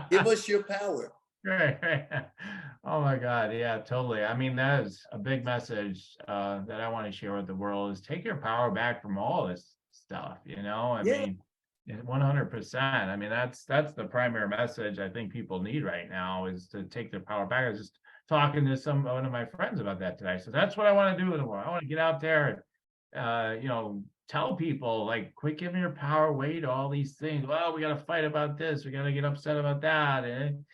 give us your power. Right, right. Oh my God. Yeah, totally. I mean, that is a big message that I want to share with the world is take your power back from all this stuff, I Yeah, mean, 100%. I mean, that's the primary message I think people need right now is to take their power back. I was just talking to one of my friends about that today. So that's what I want to do in the world. I want to get out there and tell people like quit giving your power away to all these things. Well, we got to fight about this, we got to get upset about that. And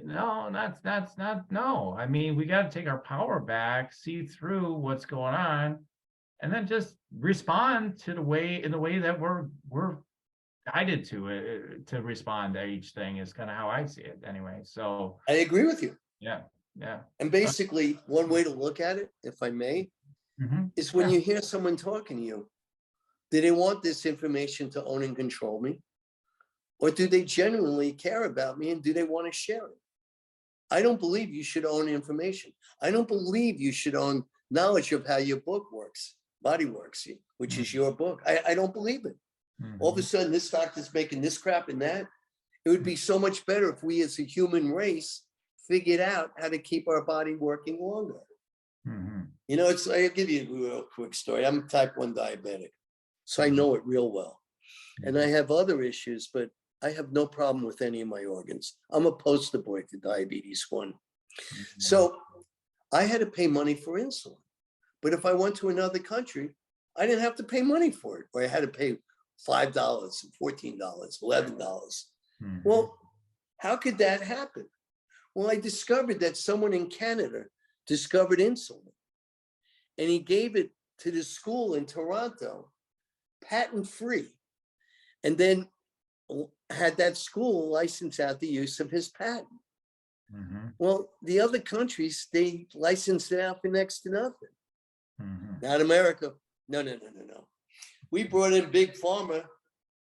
no, that's not no. I mean, we got to take our power back, see through what's going on, and then just respond to in the way that we're guided to respond to each thing is kind of how I see it anyway. So I agree with you. yeah, yeah. And basically, one way to look at it, if I may, is when you hear someone talking to you, do they want this information to own and control me? Or do they genuinely care about me and do they want to share it? I don't believe you should own information. I don't believe you should own knowledge of how your book works, body works, which is your book. I don't believe it. All of a sudden, this doctor's making this crap and that. It would be so much better if we as a human race figured out how to keep our body working longer. I'll give you a real quick story. I'm type 1 diabetic, so I know it real well. And I have other issues, but I have no problem with any of my organs. I'm a poster boy for diabetes 1. So I had to pay money for insulin. But if I went to another country, I didn't have to pay money for it, or I had to pay $5, $14, $11. Well, how could that happen? Well, I discovered that someone in Canada discovered insulin, and he gave it to the school in Toronto, patent free, and then had that school license out the use of his patent. Well, the other countries, they licensed it out for next to nothing. Not America. No. We brought in big pharma,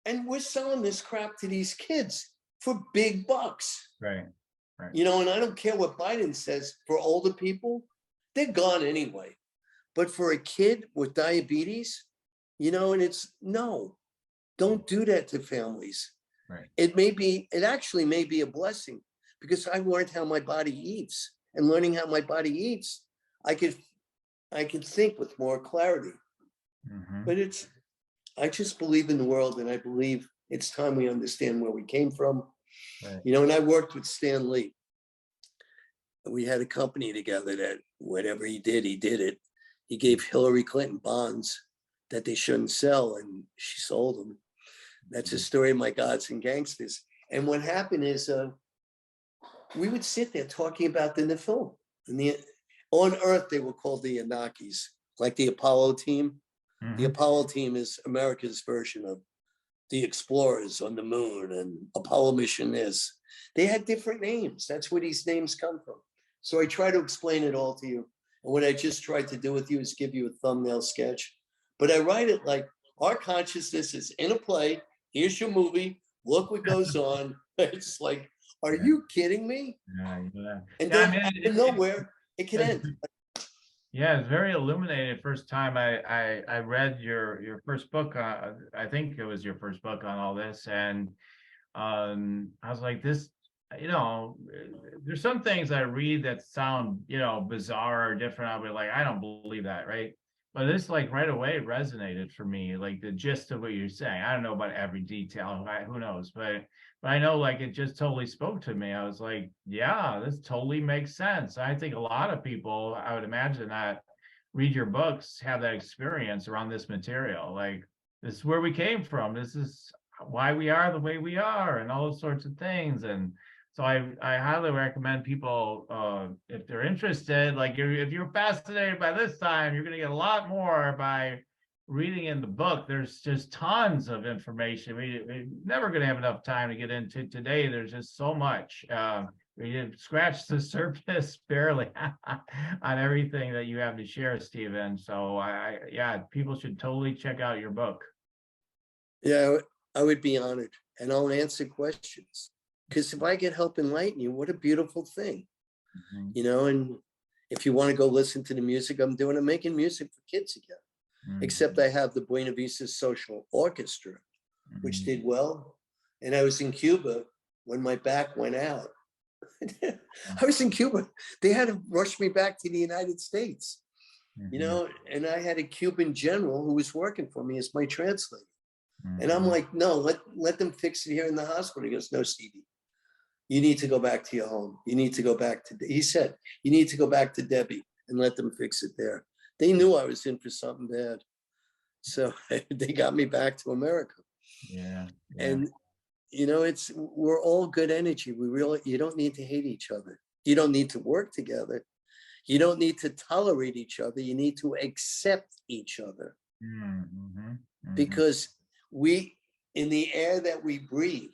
and we're selling this crap to these kids for big bucks. Right. And I don't care what Biden says. For older people, they're gone anyway. But for a kid with diabetes, and it's no, don't do that to families. Right. It actually may be a blessing because I learned how my body eats, and learning how my body eats, I can think with more clarity. But I just believe in the world, and I believe it's time we understand where we came from. Right. And I worked with Stan Lee. We had a company together that whatever he did it. He gave Hillary Clinton bonds that they shouldn't sell, and she sold them. That's a story of my gods and gangsters. And what happened is we would sit there talking about the Nephilim. And on Earth, they were called the Anunnakis, like the Apollo team. The Apollo team is America's version of the explorers on the moon, and Apollo mission is. They had different names. That's where these names come from. So I try to explain it all to you. And what I just tried to do with you is give you a thumbnail sketch. But I write it like our consciousness is in a play. Here's your movie. Look what goes on. It's like, are you kidding me? Yeah. And then out of nowhere, it can end. Yeah, it's very illuminating. First time I read your first book. I think it was your first book on all this, and I was like, this. There's some things I read that sound bizarre or different. I'll be like, I don't believe that, right? But this like right away resonated for me, like the gist of what you're saying. I don't know about every detail, who knows, but I know like it just totally spoke to me. I was like, yeah, this totally makes sense. I think a lot of people, I would imagine, that read your books have that experience around this material. Like, this is where we came from. This is why we are the way we are, and all those sorts of things. And so I highly recommend people, if they're interested, like if you're fascinated by this time, you're going to get a lot more by reading in the book. There's just tons of information. We're never going to have enough time to get into today. There's just so much. We scratched the surface barely on everything that you have to share, Stephen. So people should totally check out your book. Yeah, I would be honored, and I'll answer questions. Because if I could help enlighten you, what a beautiful thing. You know, and if you want to go listen to the music I'm doing, I'm making music for kids again. Except I have the Buena Vista Social Orchestra, which did well. And I was in Cuba when my back went out. I was in Cuba. They had to rush me back to the United States, you know, and I had a Cuban general who was working for me as my translator. And I'm like, no, let them fix it here in the hospital. He goes, no, Stevie, you need to go back to your home. You need to go back to, he said, you need to go back to Debbie and let them fix it there. They knew I was in for something bad. So they got me back to America. Yeah. And, you know, we're all good energy. You don't need to hate each other. You don't need to work together. You don't need to tolerate each other. You need to accept each other. Because in the air that we breathe,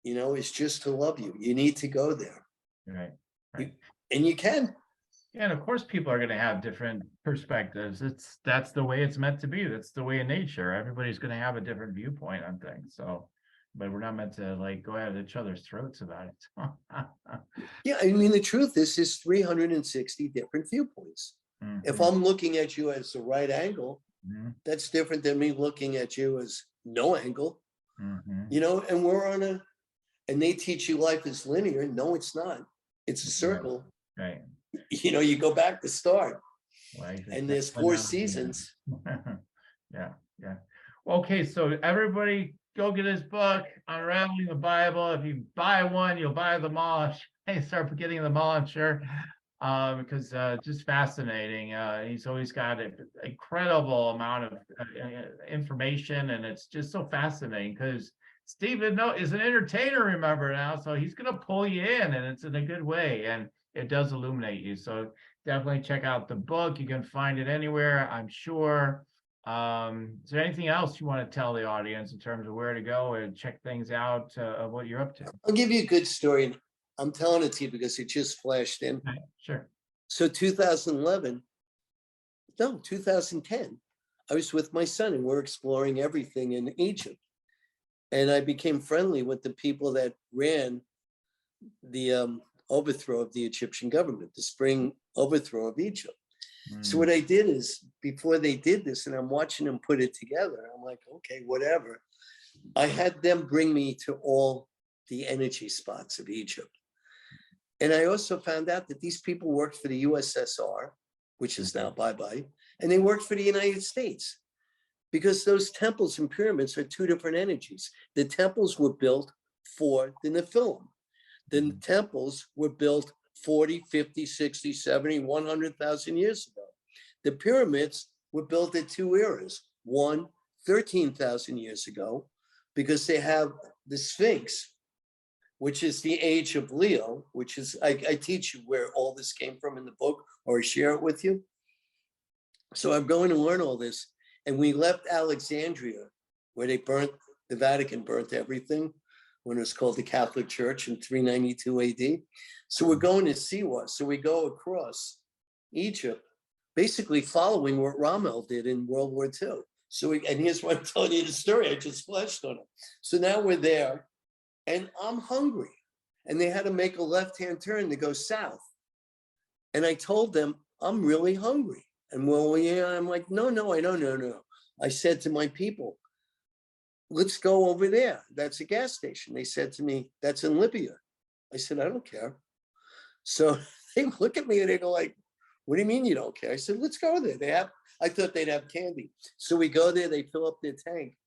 you know, is just to love you. You need to go there. Right. And you can. Yeah, and of course people are going to have different perspectives. That's the way it's meant to be. That's the way of nature. Everybody's going to have a different viewpoint on things. So, but we're not meant to like go at each other's throats about it. Yeah, I mean, the truth is 360 different viewpoints. If I'm looking at you as a right angle, that's different than me looking at you as no angle. You know, and and they teach you life is linear. No, it's not. It's a circle. Right. You know, you go back to start. Life and there's 4 seasons. Yeah. Okay, so everybody go get his book, Unraveling the Bible. If you buy one, you'll buy them all. I start getting them all, I'm sure, because just fascinating. He's always got an incredible amount of information, and it's just so fascinating because Stephen is an entertainer, remember now, so he's going to pull you in, and it's in a good way, and it does illuminate you. So definitely check out the book. You can find it anywhere, I'm sure. Is there anything else you want to tell the audience in terms of where to go and check things out of what you're up to? I'll give you a good story. I'm telling it to you because it just flashed in. Okay, sure. So 2010, I was with my son and we're exploring everything in Egypt. And I became friendly with the people that ran the overthrow of the Egyptian government, the spring overthrow of Egypt. So what I did is, before they did this, and I'm watching them put it together, I'm like, okay, whatever. I had them bring me to all the energy spots of Egypt. And I also found out that these people worked for the USSR, which is now bye-bye, and they worked for the United States. Because those temples and pyramids are 2 different energies. The temples were built for the Nephilim. The temples were built 40, 50, 60, 70, 100,000 years ago. The pyramids were built at 2 eras. One, 13,000 years ago, because they have the Sphinx, which is the age of Leo, which is, I teach you where all this came from in the book, or share it with you. So I'm going to learn all this. And we left Alexandria, where the Vatican burnt everything, when it was called the Catholic Church in 392 AD. So we're going to Siwa. So we go across Egypt, basically following what Rommel did in World War II. So and here's why I'm telling you the story. I just flashed on it. So now we're there, and I'm hungry. And they had to make a left-hand turn to go south. And I told them, I'm really hungry. And well, yeah, I'm like, no, I don't know. I said to my people, let's go over there. That's a gas station. They said to me, that's in Libya. I said, I don't care. So they look at me and they go like, what do you mean you don't care? I said, let's go there. I thought they'd have candy. So we go there, they fill up their tank.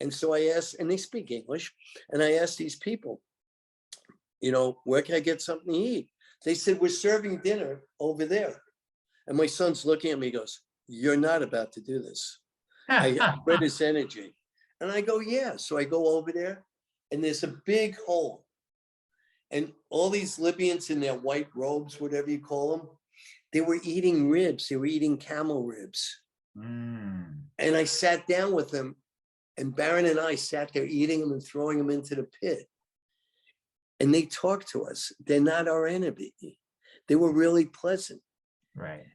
And so I asked, and they speak English. And I asked these people, you know, where can I get something to eat? They said, we're serving dinner over there. And my son's looking at me, he goes, you're not about to do this. I read his energy. And I go, yeah. So I go over there and there's a big hole. And all these Libyans in their white robes, whatever you call them, they were eating ribs. They were eating camel ribs. And I sat down with them, and Baron and I sat there eating them and throwing them into the pit. And they talked to us. They're not our enemy. They were really pleasant. Right.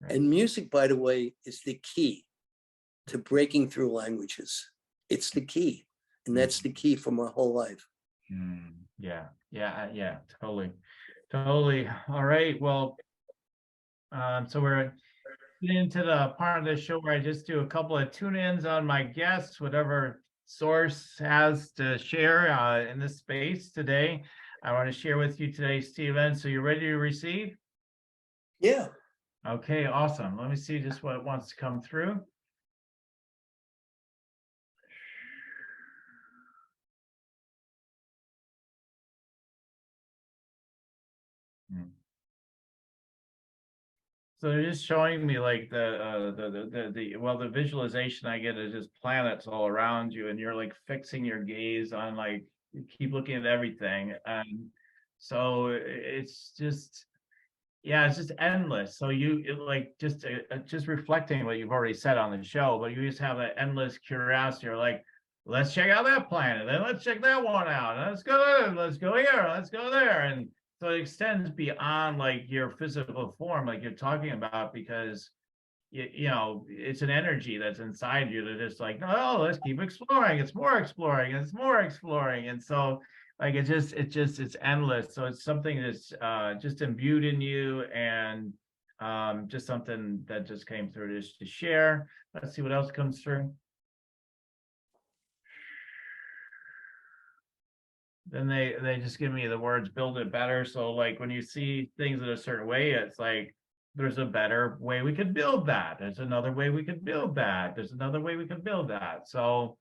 And music, by the way, is the key to breaking through languages. It's the key. And that's the key for my whole life. Yeah, totally. Totally. All right. Well, so we're into the part of the show where I just do a couple of tune-ins on my guests, whatever source has to share in this space today. I want to share with you today, Stephen. So you're ready to receive? Yeah. Okay, awesome. Let me see just what wants to come through. So they're just showing me like the visualization I get is just planets all around you, and you're like fixing your gaze on, like, you keep looking at everything, and so it's just, yeah, it's just endless. So like just reflecting what you've already said on the show, but you just have an endless curiosity. You're like, let's check out that planet, then let's check that one out, and let's go here, let's go there, and so it extends beyond like your physical form, like you're talking about, because you know, it's an energy that's inside you that is like, no, let's keep exploring. It's more exploring, and it's more exploring, and so like it's endless. So it's something that's just imbued in you, and just something that just came through just to share. Let's see what else comes through. Then they just give me the words build it better. So like when you see things in a certain way, it's like there's a better way we could build that. There's another way we could build that. There's another way we could build that. So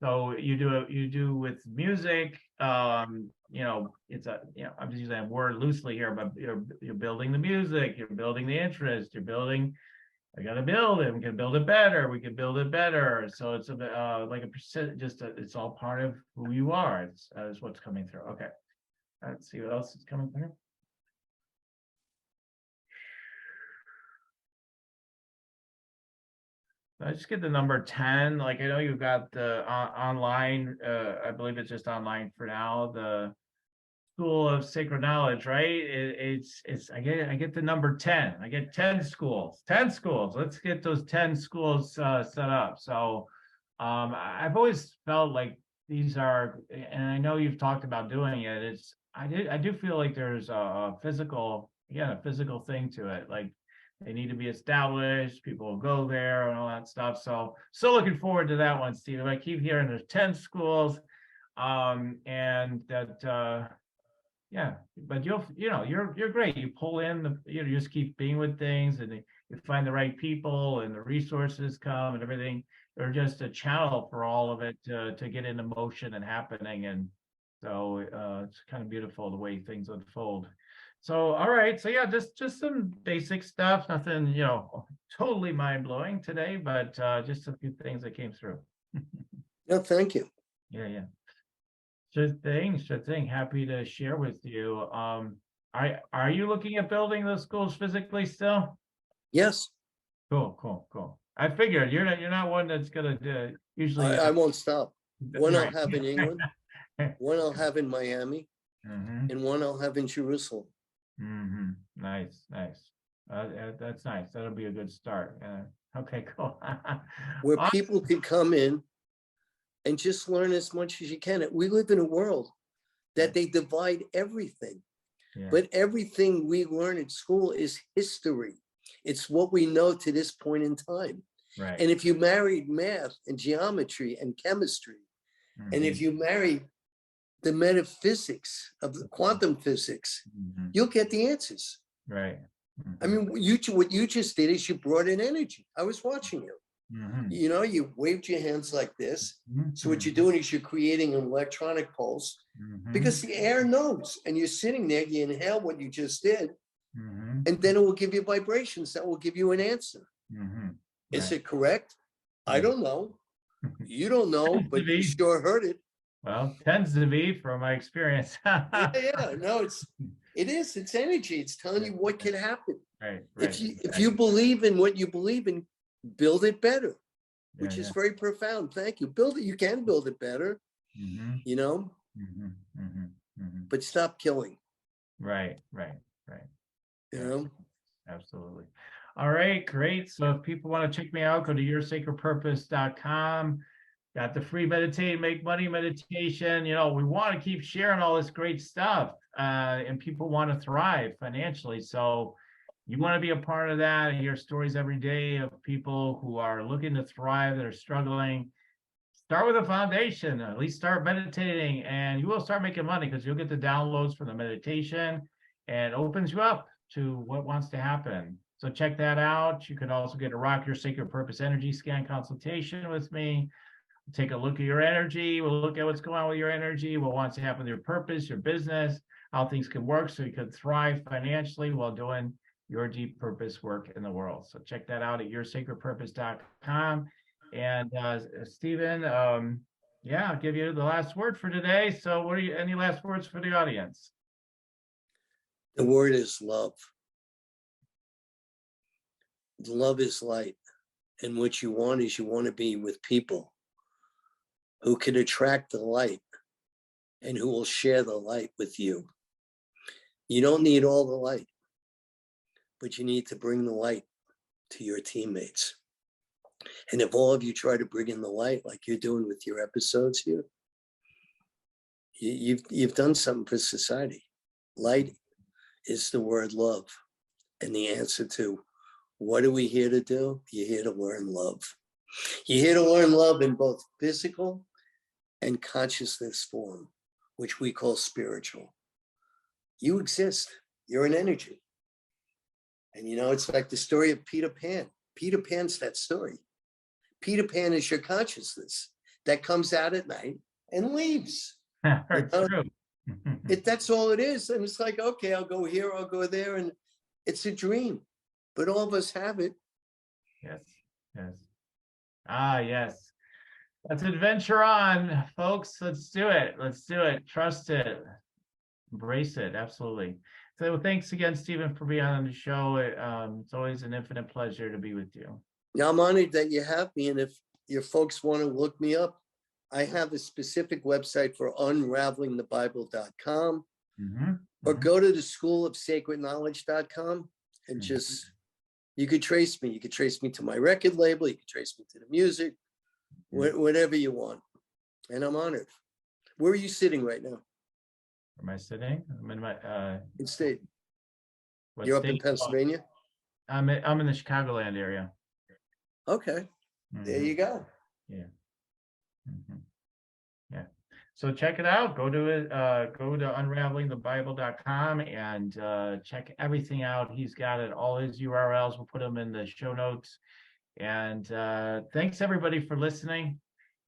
you do with music, you know, it's a, you know, I'm just using that word loosely here, but you're building the music, you're building the interest, you're building, I gotta build it. We can build it better. We can build it better. So it's a bit like a percent. It's all part of who you are. It's what's coming through. Okay, let's see what else is coming through. I just get the number 10. Like I know you've got the online. I believe it's just online for now. The School of Sacred Knowledge, right? It's I get the number 10. I get 10 schools. 10 schools. Let's get those 10 schools set up. So I've always felt like these are, and I know you've talked about doing it. I do feel like there's a physical, again, a physical thing to it. Like they need to be established, people will go there and all that stuff. So looking forward to that one, Steve. I keep hearing there's 10 schools, and that yeah, but you're great. You pull in you just keep being with things, and you find the right people, and the resources come, and everything. They're just a channel for all of it to get into motion and happening, and so it's kind of beautiful the way things unfold. So all right, so yeah, just some basic stuff, nothing totally mind blowing today, but just a few things that came through. No, thank you. Yeah. Sure thing. Happy to share with you. Are you looking at building those schools physically still? Yes. Cool. I figured you're not one that's gonna usually. I won't stop. One right. I'll have in England, one I'll have in Miami, and one I'll have in Jerusalem. Nice. That's nice. That'll be a good start. Okay, cool. Where people can come in and just learn as much as you can. We live in a world that they divide everything, but everything we learn at school is history. It's what we know to this point in time. Right. And if you married math and geometry and chemistry, and if you marry the metaphysics of the quantum physics, you'll get the answers. Right. I mean, what you just did is you brought in energy. I was watching you. You waved your hands like this. So what you're doing is you're creating an electronic pulse because the air knows, and you're sitting there, you inhale what you just did, and then it will give you vibrations that will give you an answer. Is it correct? I don't know. You don't know, but you sure heard it. Well, tends to be from my experience. No, it's energy. It's telling you what can happen. Right. If you believe in what you believe in, build it better, which is very profound. Thank you. Build it. You can build it better, but stop killing. Right. Absolutely. All right, great. So if people want to check me out, go to yoursacredpurpose.com. got the free meditate, make money meditation. You know, we want to keep sharing all this great stuff, and people want to thrive financially. So you want to be a part of that and hear stories every day of people who are looking to thrive, that are struggling. Start with a foundation, at least start meditating, and you will start making money because you'll get the downloads from the meditation and it opens you up to what wants to happen. So check that out. You can also get a Rock Your Sacred Purpose energy scan consultation with me. Take a look at your energy. We'll look at what's going on with your energy, what wants to happen with your purpose, your business, how things can work so you can thrive financially while doing your deep purpose work in the world. So check that out at yoursacredpurpose.com. And Stephen, yeah, I'll give you the last word for today. So what are any last words for the audience? The word is love. Love is light. And what you want is you want to be with people who can attract the light and who will share the light with you. You don't need all the light, but you need to bring the light to your teammates. And if all of you try to bring in the light like you're doing with your episodes here, you've done something for society. Light is the word love. And the answer to what are we here to do? You're here to learn love. You're here to learn love in both physical and consciousness form, which we call spiritual. You exist. You're an energy. And you know, it's like the story of Peter Pan. Peter Pan's that story. Peter Pan is your consciousness that comes out at night and leaves. True. That's all it is. And it's like, okay, I'll go here, I'll go there. And it's a dream. But all of us have it. Yes, yes. Ah, yes. Let's adventure on, folks. Let's do it. Let's do it. Trust it. Embrace it. Absolutely. So thanks again, Stephen, for being on the show. It's always an infinite pleasure to be with you. Yeah, I'm honored that you have me. And if your folks want to look me up, I have a specific website for unravelingthebible.com, or go to the schoolofsacredknowledge.com and just, you could trace me. You could trace me to my record label. You could trace me to the music, whatever you want. And I'm honored. Where are you sitting right now? Where am I sitting? I'm in my in state. You're state? Up in Pennsylvania? I'm in the Chicagoland area. Okay. There you go. Yeah. Yeah. So check it out. Go to it. Go to unravelingthebible.com and check everything out. He's got it. All his URLs. We'll put them in the show notes. And thanks everybody for listening.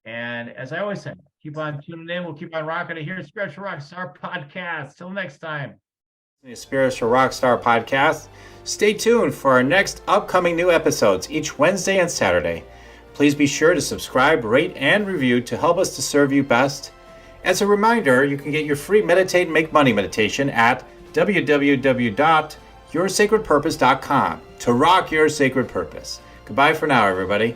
And as I always say, keep on tuning in. We'll keep on rocking it here at Spiritual Rockstar Podcast. Till next time. The Spiritual Rockstar Podcast. Stay tuned for our next upcoming new episodes each Wednesday and Saturday. Please be sure to subscribe, rate, and review to help us to serve you best. As a reminder, you can get your free Meditate and Make Money meditation at www.yoursacredpurpose.com to rock your sacred purpose. Goodbye for now, everybody.